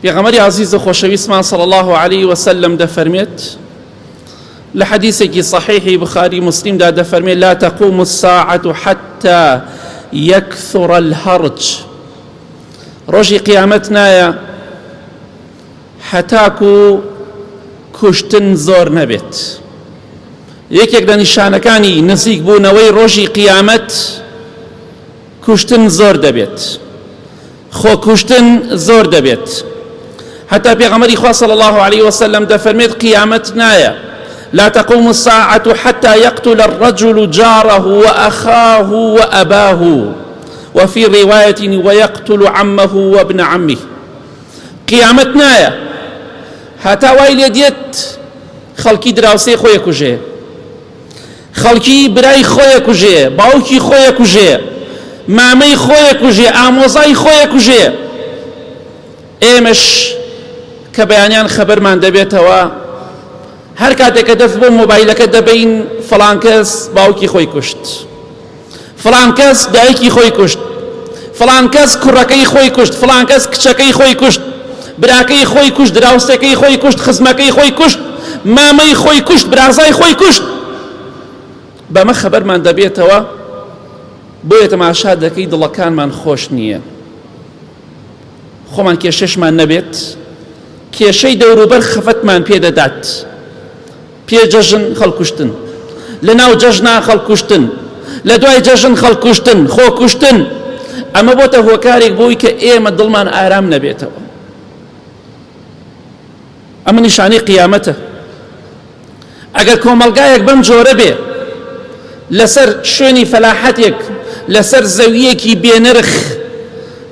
پێغەمبەری عەزیز و خۆشەویستمان صلی الله عليه وسلم دەفەرمێت لە حەدیثێکی صحیحی بخاری مسلمدا دەفەرمێت لا تقوم الساعة حتى يكثر الهرج ڕۆژی قیامەت نایە هەتاکو کوشتن زۆر نەبێت. یەکێک لە نیشانەکانی نزیک بوونەوەی ڕۆژی قیامەت کوشتن زۆر دەبێت، خۆ کوشتن زۆر دەبێت. حتى پێغەمبەری خوا صلی الله عليه وسلم دەفەرمێت قیامەت نایە لا تقوم الساعة حتى يقتل الرجل جاره وأخاه وأباه وفي رواية ويقتل عمه وابن عمه. قیامەت نایە هەتا وای لێ دێت خەڵکی دراوسێ خۆی کوژێ، خەڵکی برای خۆی کوژێ، باوکی خۆی کوژێ، مامەی خۆی کوژێ، ئامۆزای خۆی کوژێ. ئێمەش کە بەیانیان خەبەرمان دەبێتەوە هەر کاتێک کە دەست بۆ مۆبایلەکە دەبین فڵان کەس باوکی خۆی کوشت، فڵان کەس دایکی خۆی کوشت، فڵان کەس کوڕەکەی خۆی کوشت، فڵان کەس کچەکەی خۆی کوشت، براکەی خۆی کوشت، دراوسێکەی خۆی کوشت، خزمەکەی خۆی کوشت، مامەی خۆی کوشت، برازای خۆی کوشت. بەمە خەبەرمان دەبێتەوە بۆیە تەماشا دەکەی دڵەکانمان خۆش نییە، خۆمان کێشەشمان نەبێت، کێشەی دەوروبەر خەفەتمان پێدەدات. پێ جەژن خەڵکوشتن، لە ناو جەژنا خەڵکوشتن، لە دوای جەژن خەڵکوشتن، خۆکوشتن. ئەمە بۆتە هۆکارێک بۆی کە ئێمە دڵمان ئارام نەبێتەوە. ئەمە نیشانەی قیامەتە. ئەگەر کۆمەلگایەک بەم جۆرە بێ لەسەر شوێنی فەلاحەتێک، لەسەر زەویەکی بێنرخ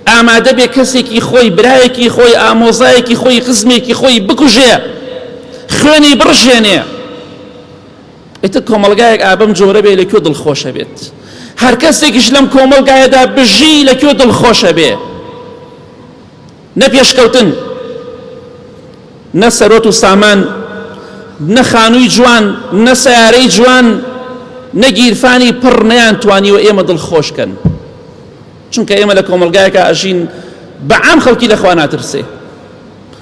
ئامادە بێ کەسێکی خۆی، برایەکی خۆی، ئامۆزایەکی خۆی، خزمێکی خۆی بکوژێ، خوێنی بڕژێنێ، ئێتر کۆمەلگایەک ئابەم جۆرە بێ لەکوێ دڵخۆشە بێت. هەر کەسێکیش لەم کۆمەلگایەدا بژی لەکوێ دڵخۆشە بێ. نە پێشکەوتن، نە سەرۆت و سامان، نە خانووی جوان، نە سەیارەی جوان، نە گیرفانی پڕ نەیانتوانیوە ئێمە دڵخۆشکەن. چونکە ئێمە لە کۆمەلگایەکە ئەژین بەعام خەڵکی لەخوا ناترسێ.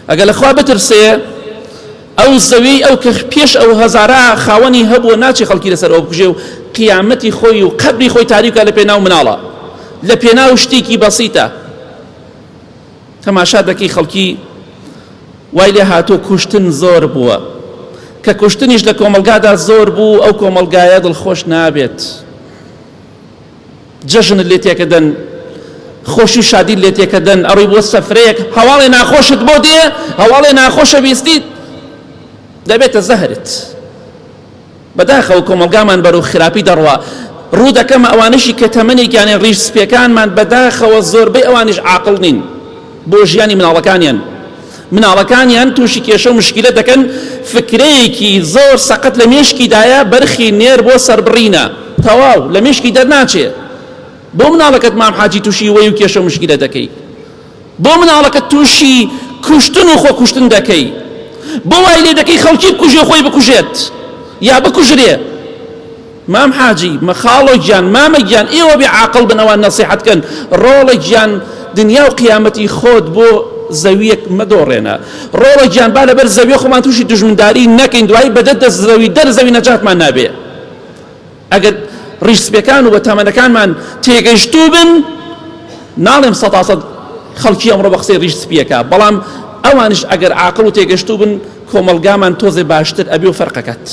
ئەگەر لەخوا بترسێ ئەو زەوی ئەو کە پێش ئەو هەزارە خاوەنی هەبووە ناچی خەڵکی لەسەر ئەو بکوژێ و قیامەتی خۆی و قەبری خۆی تاریکە لە پێناو مناڵە، لە پێناو شتێکی بەسیتە. تەماشا دەکەی خەڵکی وای لێ هاتۆ کوشتن زۆر بووە، کە کوشتنیش لە کۆمەلگادا زۆر بوو ئەو کۆمەلگایە دڵخۆش نابێت. جەژنت لێ تێکەدەن، خۆشی و شادی لێ تێکەدەن، ئەڕووی بۆ سەفرەیەک، هەواڵێ ناخۆشت بۆ دێ، هەواڵێ ناخۆشە بیستیت دەبێتە زەهرت. بەداخەوە کۆمەلگامان بەرەو خراپی دەڕوا. ڕوو دەکەمە ئەوانشی کە تەمەنێکیانێ ڕیش سپێکانمان بەداخەوە زۆربەی ئەوانش عاقڵ نین بۆ ژیانی مناڵەکانیان. مناڵەکانیان تووشی کێشە و مشکلە دەکەن، فکرەیەکی زۆر سەقەت لە مێشکیدایە بەرخی نێر بۆ سەربڕینە، تەواو لە مێشکی دەرناچێ. بۆ مناڵەکەت مام حاجی تووشی وەی و کێشە و مشکلە دەکەی، بۆ مناڵەکەت تووشی کوشتن و خۆ کوشتن دەکەی، بۆ وای لێ دەکەی خەڵکی بکوژێ خۆی بکوژێت یا بکوژرێ. مام حاجی، مەخاڵۆ گیان، مامە گیان، ئێوە بێ عاقڵ بنەوە نەسیحەتکەن. ڕۆڵە گیان دنیا و قیامەتی خۆت بۆ زەویەک مەدۆڕێنە. ڕۆڵە گیان با لەبەر زەویە خۆمان تووشی دژمنداری نەکەین، دوایی بەدەست زەوی دەرزەوی نەجاتمان نابێ. ئەگەر ڕیش سپێکان و بە تەمەنەکانمان تێگەیشتوو بن ناڵێم 100% خەڵکی ئەمڕۆ بە قسەی ڕیش سپیەکە، بەڵام ئەوانش ئەگەر عاقڵ و تێگەشتوو بن کۆمەلگامان تۆزێ باشتر ئەبێ و فەرقەکەت.